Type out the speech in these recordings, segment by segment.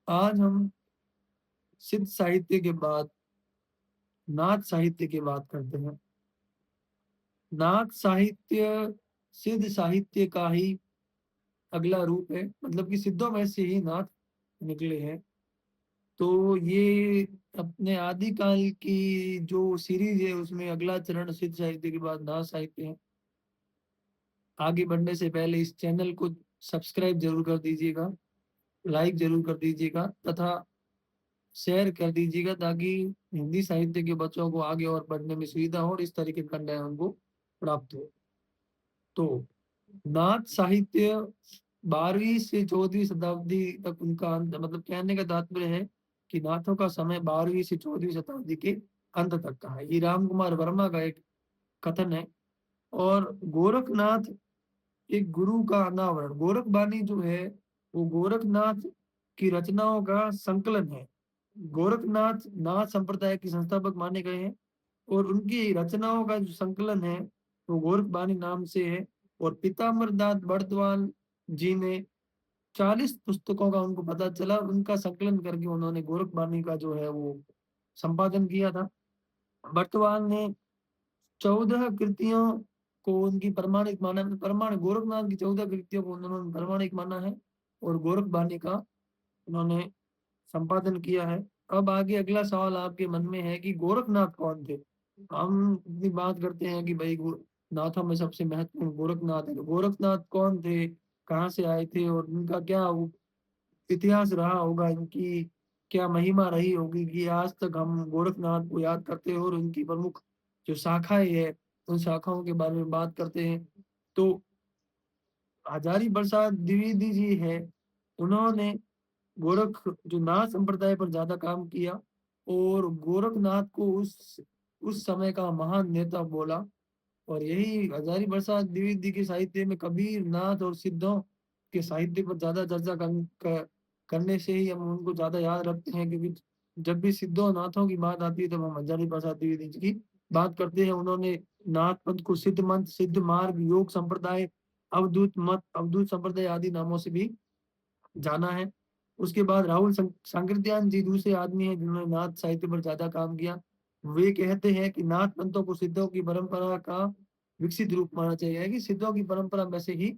आज हम सिद्ध साहित्य के बाद नाथ साहित्य की बात करते हैं। नाथ साहित्य सिद्ध साहित्य का ही अगला रूप है, मतलब कि सिद्धों में से ही नाथ निकले हैं। तो ये अपने आदिकाल की जो सीरीज है उसमें अगला चरण सिद्ध साहित्य के बाद नाथ साहित्य है। आगे बढ़ने से पहले इस चैनल को सब्सक्राइब जरूर कर दीजिएगा, लाइक जरूर कर दीजिएगा तथा शेयर कर दीजिएगा, ताकि हिंदी साहित्य के बच्चों को आगे और बढ़ने में सुविधा हो और इस तरीके का कंटेंट उनको प्राप्त हो। तो नाथ साहित्य 12वीं से 14वीं शताब्दी तक उनका अंत, मतलब कहने का तात्पर्य है कि नाथों का समय 12वीं से 14वीं शताब्दी के अंत तक का है। ये राम कुमार वर्मा का एक कथन है। और गोरखनाथ एक गुरु का अनावरण, गोरख बानी जो है वो गोरखनाथ की रचनाओं का संकलन है। गोरखनाथ नाथ संप्रदाय के संस्थापक माने गए हैं और उनकी रचनाओं का जो संकलन है वो गोरख बानी नाम से है। और पीताम्बरनाथ बर्दवाल जी ने 40 पुस्तकों का उनको पता चला, उनका संकलन करके उन्होंने गोरख बानी का जो है वो संपादन किया था। बर्दवाल ने 14 कृतियों को उनकी प्रमाणिक माना है, प्रमाण गोरखनाथ की 14 कृतियों को उन्होंने प्रमाणिक माना है और गोरख बानी का उन्होंने संपादन किया है। अब आगे अगला सवाल आपके मन में है कि गोरखनाथ कौन थे? हम इतनी बात करते हैं कि भाई नाथों में सबसे महत्वपूर्ण गोरखनाथ है। तो गोरखनाथ कौन थे, कहाँ से आए थे और उनका क्या इतिहास रहा होगा, इनकी क्या महिमा रही होगी कि आज तक हम गोरखनाथ को याद करते हैं और उनकी प्रमुख जो शाखाएं है उन शाखाओं के बारे में बात करते हैं। तो हजारी प्रसाद द्विवेदी जी है, उन्होंने गोरख जो नाथ संप्रदाय पर ज्यादा काम किया और गोरखनाथ को उस समय का महान नेता बोला। और यही हजारी प्रसाद द्विवेदी के साहित्य में कबीर नाथ और सिद्धों के साहित्य पर ज्यादा चर्चा करने से ही हम उनको ज्यादा याद रखते हैं, क्योंकि जब भी सिद्धों नाथों की बात आती है तब हम हजारी प्रसाद द्विवेदी जी की बात करते हैं। उन्होंने नाथ पंथ को सिद्ध मंत्र, सिद्ध मार्ग, योग संप्रदाय, अवधूत मत, अवधूत संप्रदाय आदि नामों से भी जाना है। उसके बाद राहुल सांकृत्यायन जी दूसरे आदमी हैं जिन्होंने नाथ साहित्य पर ज्यादा काम किया। वे कहते हैं कि नाथ पंथों को सिद्धों की परंपरा का विकसित रूप माना चाहिए, कि सिद्धों की परंपरा में से ही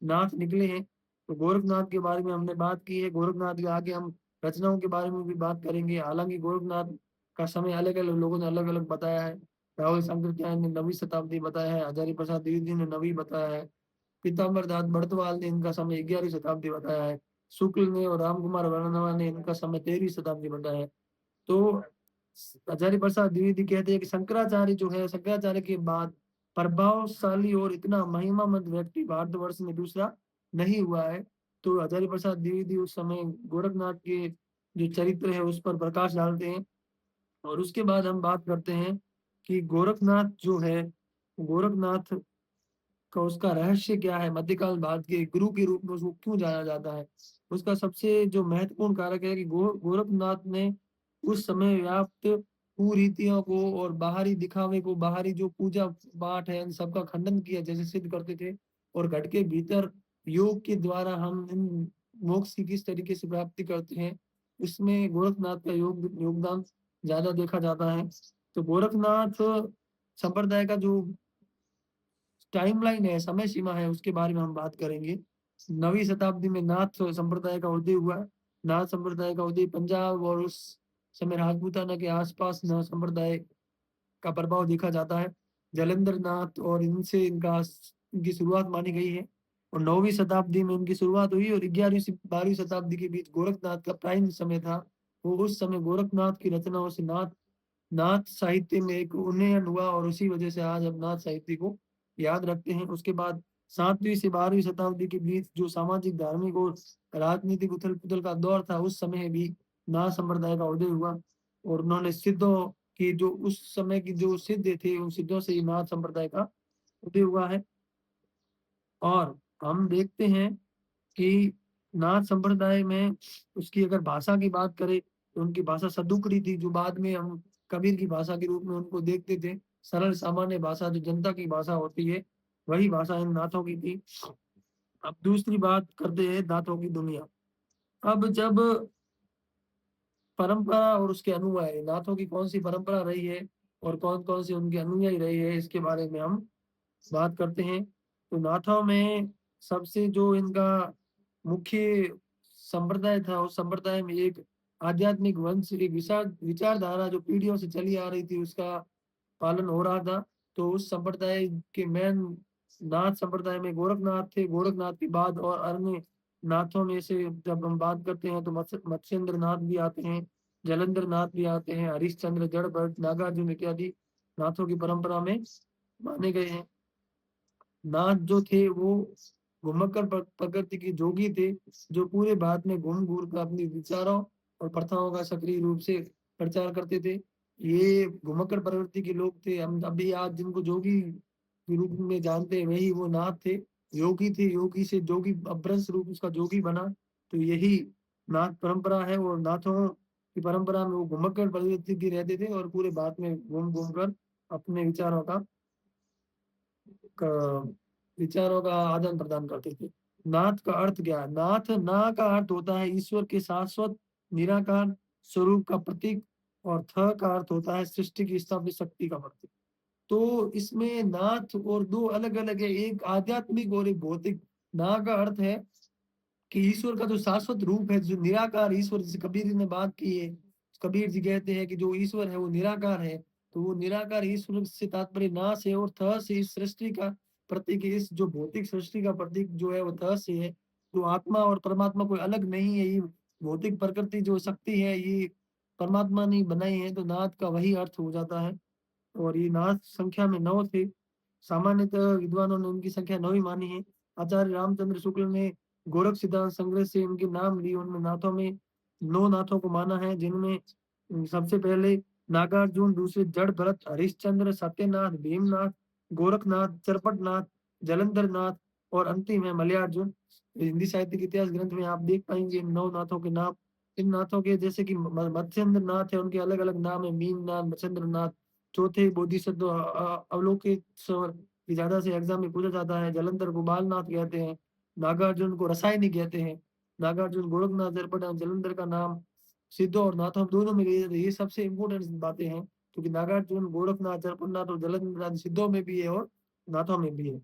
नाथ निकले हैं। तो गोरखनाथ के बारे में हमने बात की है, गोरखनाथ के आगे हम रचनाओं के बारे में भी बात करेंगे। हालांकि गोरखनाथ का समय अलग अलग लोगों ने अलग अलग बताया है। राहुल सांकृत्यायन ने 9वीं शताब्दी बताया है, हजारी प्रसाद द्विवेदी ने 9वीं बताया है, पीताम्बर दास बड़तवाल ने इनका समय 11वीं शताब्दी बताया है, शुक्ल ने और रामकुमार वर्णवा ने इनका समय 13वीं शताब्दी बताया है। तो आचार्य प्रसाद द्विवेदी कहते हैं कि शंकराचार्य जो है, शंकराचार्य के बाद प्रभावशाली और इतना महिमामंद व्यक्ति भारतवर्ष में दूसरा नहीं हुआ है। तो आचार्य प्रसाद द्विवेदी उस समय गोरखनाथ के जो चरित्र है उस पर प्रकाश डालते हैं। और उसके बाद हम बात करते हैं कि गोरखनाथ जो है, गोरखनाथ का उसका रहस्य क्या है, मध्यकाल भारत के गुरु के रूप में उसको क्यों जाना जाता है? उसका सबसे जो महत्वपूर्ण कारक है कि गोरखनाथ ने उस समय व्याप्त कुरीतियों को और बाहरी दिखावे को, बाहरी जो पूजा पाठ है इन सबका खंडन किया, जैसे सिद्ध करते थे। और घट के भीतर योग के द्वारा हम इन मोक्ष की किस तरीके से प्राप्ति करते हैं, उसमें गोरखनाथ का योगदान ज्यादा देखा जाता है। तो गोरखनाथ संप्रदाय का जो टाइमलाइन है, समय सीमा है, उसके बारे में हम बात करेंगे। 9वीं शताब्दी में नाथ संप्रदाय का उदय हुआ। नाथ संप्रदाय का उदय पंजाब और उस समय राजपूताना के आसपास नाथ संप्रदाय का प्रभाव देखा जाता है। जलेंद्र नाथ और इनसे इनकी शुरुआत मानी गई है। और 9वीं शताब्दी में इनकी शुरुआत हुई और 11वीं से 12वीं शताब्दी के बीच गोरखनाथ का प्राइम समय था। वो उस समय गोरखनाथ की रचनाओं से नाथ नाथ साहित्य में एक उन्नयन हुआ और उसी वजह से आज हम नाथ साहित्य को याद रखते हैं। उसके बाद 7वीं से 12वीं शताब्दी के बीच जो सामाजिक, धार्मिक और राजनीतिक उथल पुथल का दौर था, उस समय भी नाथ संप्रदाय का उदय हुआ। और उन्होंने सिद्धों की जो उस समय की जो सिद्ध थे, उन सिद्धों से ही नाथ संप्रदाय का उदय हुआ है। और हम देखते हैं कि नाथ संप्रदाय में उसकी अगर भाषा की बात करें तो उनकी भाषा सदुकड़ी थी, जो बाद में हम कबीर की भाषा के रूप में उनको देखते थे। सरल सामान्य भाषा जो जनता की भाषा होती है, वही भाषा इन नाथों की थी। अब दूसरी बात करते हैं नाथों की दुनिया। अब जब परंपरा और उसके अनुयायी, नाथों की कौन-सी परंपरा रही है और कौन-कौन से उनके अनुयायी रहे हैं, इसके बारे में हम बात करते हैं। तो नाथों में सबसे जो इनका मुख्य संप्रदाय था, उस संप्रदाय में एक आध्यात्मिक वंश, एक विचारधारा जो पीढ़ियों से चली आ रही थी, उसका पालन हो रहा था। तो उस संप्रदाय के मेन नाथ संप्रदाय में गोरखनाथ थे। गोरखनाथ के बाद और अन्य नाथों में से जब हम बात करते हैं तो मत्स्येंद्र नाथ भी आते हैं, जलंधर नाथ भी आते हैं, हरिश्चंद्र, जड़भट्ट, नागार्जुन इत्यादि नाथों की परंपरा में माने गए हैं। नाथ जो थे वो घुमक्कड़ प्रकृति के जोगी थे, जो पूरे भारत में घूम-घूर कर अपने विचारों और प्रथाओं का सक्रिय रूप से प्रचार करते थे। ये घुमक्कड़ प्रवृत्ति के लोग थे। हम अभी आज जिनको जोगी के रूप में जानते हैं, वही वो नाथ थे। योगी थे, योगी से जोगी अपभ्रंश रूप उसका जोगी बना। तो यही नाथ परंपरा है और नाथों की परंपरा में वो घुमक्कड़ प्रवृत्ति के रहते थे और पूरे भारत में घूम-घूम कर अपने क विचारों का आदान-प्रदान करते थे। नाथ का अर्थ क्या है? नाथ ना का अर्थ होता है ईश्वर के शाश्वत निराकार स्वरूप का प्रतीक और थ का अर्थ होता है सृष्टि की स्थापित शक्ति का प्रतीक। तो इसमें नाथ और 2 अलग-अलग है, एक आध्यात्मिक और एक भौतिक। ना का अर्थ है कि ईश्वर का जो शाश्वत रूप है, जो निराकार ईश्वर, जैसे कबीर जी ने बात की है। कबीर जी कहते हैं कि जो ईश्वर है वो निराकार है, तो वो निराकार ईश्वर से तात्पर्य नाश है और थ से इस सृष्टि का प्रतीक है। इस जो भौतिक सृष्टि का प्रतीक जो है वो थ से है। तो आत्मा और परमात्मा कोई अलग नहीं है, ये भौतिक प्रकृति जो शक्ति है ये परमात्मा ने बनाई है, तो नाथ का वही अर्थ हो जाता है। और ये नाथ संख्या में 9 थे। सामान्यतः विद्वानों ने उनकी संख्या 9 ही मानी है। आचार्य रामचंद्र शुक्ल ने गोरख सिद्धांत संग्रह से इनके नाम लिए, उनमें नाथों में 9 नाथों को माना है, जिनमें सबसे पहले नागार्जुन, दूसरे जड़ भरत, हरिश्चंद्र, सत्यनाथ, भीमनाथ, गोरखनाथ, चरपटनाथ, जलंधरनाथ और अंतिम है मलयार्जुन। हिंदी साहित्य के इतिहास ग्रंथ में आप देख पाएंगे इन 9 नाथों के नाम। इन नाथों के जैसे कि मत्स्येंद्र नाथ है, उनके अलग-अलग नाम है, मीननाथ, मत्स्येंद्रनाथ। चौथे बोधिसत्व अवलोकेश्वर की ज्यादा से एग्जाम में पूछा जाता है। जलंधर को बालनाथ कहते हैं, नागार्जुन को रसायनी कहते हैं। नागार्जुन गोरखनाथ, जरपट, जलंधर का नाम सिद्धों और नाथों दोनों में लिए जाते हैं। ये सबसे इम्पोर्टेंट बातें हैं, क्योंकि नागार्जुन, गोरखनाथ, जरपतनाथ और जलंधर सिद्धों में भी है और नाथों में भी है।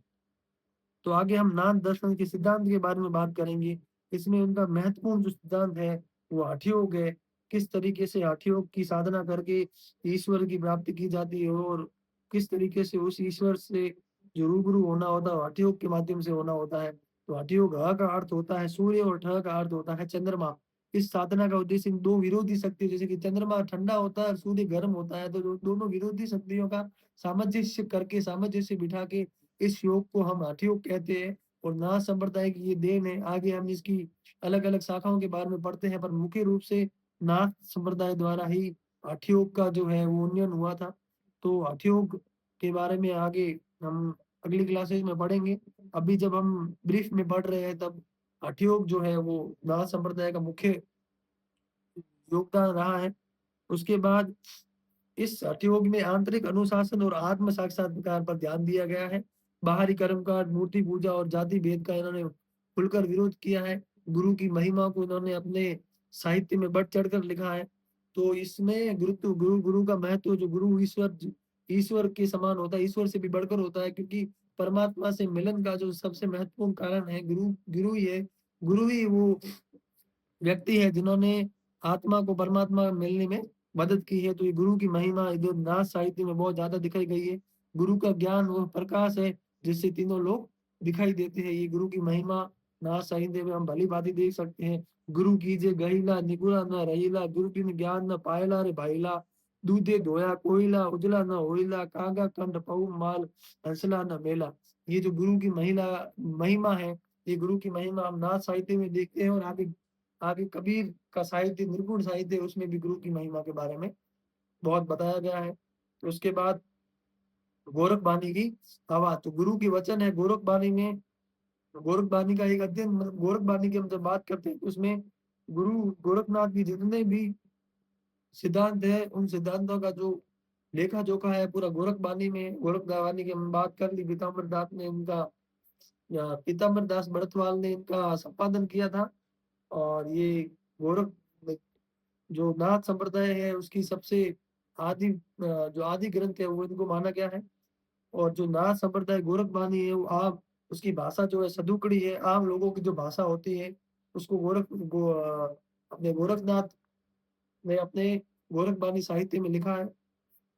तो आगे हम नाथ दर्शन के सिद्धांत के बारे में बात करेंगे। इसमें उनका महत्वपूर्ण जो सिद्धांत है वो हठ योग है। किस तरीके से हठ योग की साधना करके ईश्वर की प्राप्ति की जाती है और किस तरीके से उस ईश्वर से जो रूबरू होना होता है, हठ योग के माध्यम से होना होता है। तो हठ योग ह का अर्थ होता है सूर्य और ठ का अर्थ होता है चंद्रमा। इस साधना का उद्देश्य इन 2 विरोधी शक्ति, जैसे कि चंद्रमा ठंडा होता है और सूर्य गर्म होता है, तो दोनों विरोधी शक्तियों का सामंजस्य बिठा के इस योग को हम हठ योग कहते हैं। और नाथ संप्रदाय की ये देन है। आगे हम इसकी अलग-अलग शाखाओं के बारे में पढ़ते हैं, पर मुख्य रूप से नाथ संप्रदाय द्वारा ही हठ योग का जो है वो उन्नयन हुआ था। तो हठ योग के बारे में आगे हम अगली क्लासेस में पढ़ेंगे। अभी जब हम ब्रीफ में पढ़ रहे हैं, तब हठ योग जो है वो नाथ संप्रदाय का मुख्य योगदान रहा है। उसके बाद इस हठयोग में आंतरिक अनुशासन और आत्म साक्षात्कार पर ध्यान दिया गया है। बाहरी कर्मकांड, मूर्ति पूजा और जाति भेद का इन्होंने खुलकर विरोध किया है। गुरु की महिमा को इन्होंने अपने साहित्य में बढ़-चढ़ कर लिखा है। तो इसमें गुरु का महत्व, जो गुरु ईश्वर के समान होता है, ईश्वर से भी बढ़कर होता है, क्योंकि परमात्मा से मिलन का जो सबसे महत्वपूर्ण कारण है, गुरु ही है। गुरु ही वो व्यक्ति है जिन्होंने आत्मा को परमात्मा मिलने में मदद की है। तो ये गुरु की महिमा इधर नाथ साहित्य में बहुत ज्यादा दिखाई गई है। गुरु का ज्ञान वो प्रकाश है जिससे तीनों लोग दिखाई देते हैं। ये गुरु की महिमा नाथ साहित्य में हम भली भांति देख सकते हैं। गुरु कीजे गहिला निगुरा न रहीला, गुरु बिन ज्ञान न पायला रे भाईला, दूधे धोया कोयला उजला न होइला, कागा कंठ पऊ माल हंसला न मेला। ये जो गुरु की महिमा है, ये गुरु की महिमा हम नाथ साहित्य में देखते हैं। और आगे आगे कबीर का साहित्य, निर्गुण साहित्य, उसमें भी गुरु की महिमा के बारे में बहुत बताया गया है। तो उसके बाद गोरख बानी की हवा, तो गुरु की वचन है गोरख बानी में। गोरख बानी का एक अध्ययन, मतलब गोरख बानी की हम जब बात करते हैं तो उसमें गुरु गोरखनाथ की जितने भी सिद्धांत है, उन सिद्धांतों का जो लेखा जोखा है पूरा गोरख बानी में। गोरख बानी की हम बात कर ली, पीताम्बर दास ने इनका, या पीताम्बर दास बड़तवाल ने इनका संपादन किया था। और ये गोरख जो नाथ संप्रदाय है उसकी सबसे जो आदि ग्रंथ है वो इनको माना गया है। और जो नाथ संप्रदाय गोरखवाणी है वो आम उसकी भाषा जो है सदुकड़ी है, आम लोगों की जो भाषा होती है उसको अपने गोरखनाथ ने अपने गोरखवाणी साहित्य में लिखा है।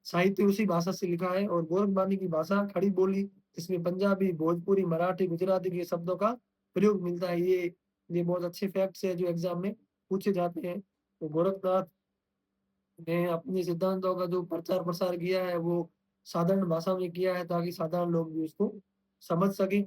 साहित्य उसी भाषा से लिखा है और गोरखवाणी की भाषा खड़ी बोली जिसमें पंजाबी, भोजपुरी, मराठी, गुजराती के शब्दों का प्रयोग मिलता है। ये बहुत अच्छे फैक्ट्स हैं जो एग्ज़ाम में पूछे जाते हैं। तो गोरखनाथ ने अपने सिद्धांतों का जो प्रचार-प्रसार किया है वो साधारण भाषा में किया है ताकि साधारण लोग भी उसको समझ सकें।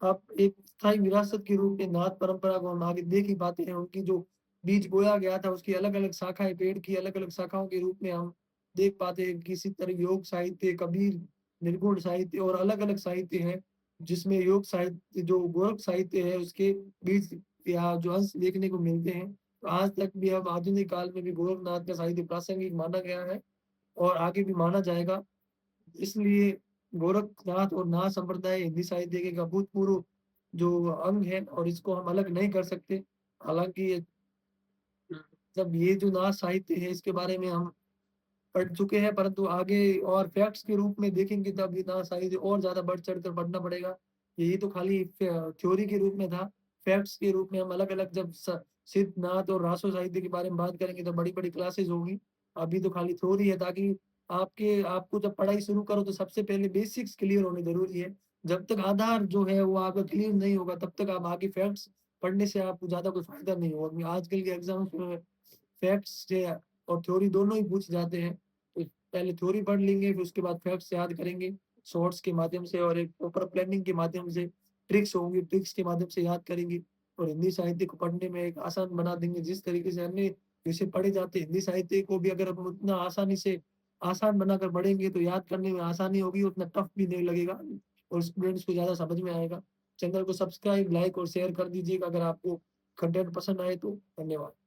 आप एक स्थायी विरासत के रूप में नाथ परंपरा को हम आगे देख ही पाते हैं। उनकी जो बीज बोया गया था, उसकी अलग-अलग शाखाएँ, पेड़ की अलग-अलग शाखाओं के रूप में हम देख पाते हैं। किसी तरह योग साहित्य, कबीर, निर्गुण साहित्य और अलग-अलग साहित्य हैं, जिसमें योग साहित्य जो गोरख साहित्य है, उसके बीज या जो अंश देखने को मिलते हैं। तो आज तक भी हम आधुनिक काल में भी गोरखनाथ का साहित्य प्रासंगिक माना गया है और आगे भी माना जाएगा। इसलिए गोरखनाथ और नाथ संप्रदाय हिंदी साहित्य के एक अभूतपूर्व जो अंग है और इसको हम अलग नहीं कर सकते। हालाँकि जब ये जो नाथ साहित्य है इसके बारे में हम पढ़ चुके हैं, परंतु आगे और फैक्ट्स के रूप में देखेंगे तब इतना साहित्य और ज़्यादा बढ़-चढ़ कर पढ़ना पड़ेगा। यही तो खाली थ्योरी के रूप में था। फैक्ट्स के रूप में हम अलग-अलग जब सिद्ध, नाथ और रासो साहित्य के बारे में बात करेंगे तो बड़ी-बड़ी क्लासेस होंगी। अभी तो खाली थ्योरी है ताकि आपको जब पढ़ाई शुरू करो तो सबसे पहले बेसिक्स क्लियर होने ज़रूरी है। जब तक आधार जो है वो आपका क्लियर नहीं होगा तब तक आप आगे फैक्ट्स पढ़ने से आपको ज़्यादा कोई फ़ायदा नहीं होगा। आजकल के एग्ज़ाम्स में फैक्ट्स से और थ्योरी दोनों ही पूछ जाते हैं। तो पहले थ्योरी पढ़ लेंगे, फिर उसके बाद फैक्ट्स याद करेंगे, शॉर्ट्स के माध्यम से और एक प्रॉपर प्लानिंग के माध्यम से, ट्रिक्स होंगी, ट्रिक्स के माध्यम से याद करेंगे और हिंदी साहित्य को पढ़ने में एक आसान बना देंगे। जिस तरीके से अन्य विषय पढ़े जाते हैं, हिंदी साहित्य को भी अगर हम उतना आसानी से आसान बनाकर पढ़ेंगे, तो याद करने में आसानी होगी, उतना टफ भी नहीं लगेगा और स्टूडेंट्स को ज़्यादा समझ में आएगा। चैनल को सब्सक्राइब, लाइक और शेयर कर दीजिएगा अगर आपको कंटेंट पसंद आए तो। धन्यवाद।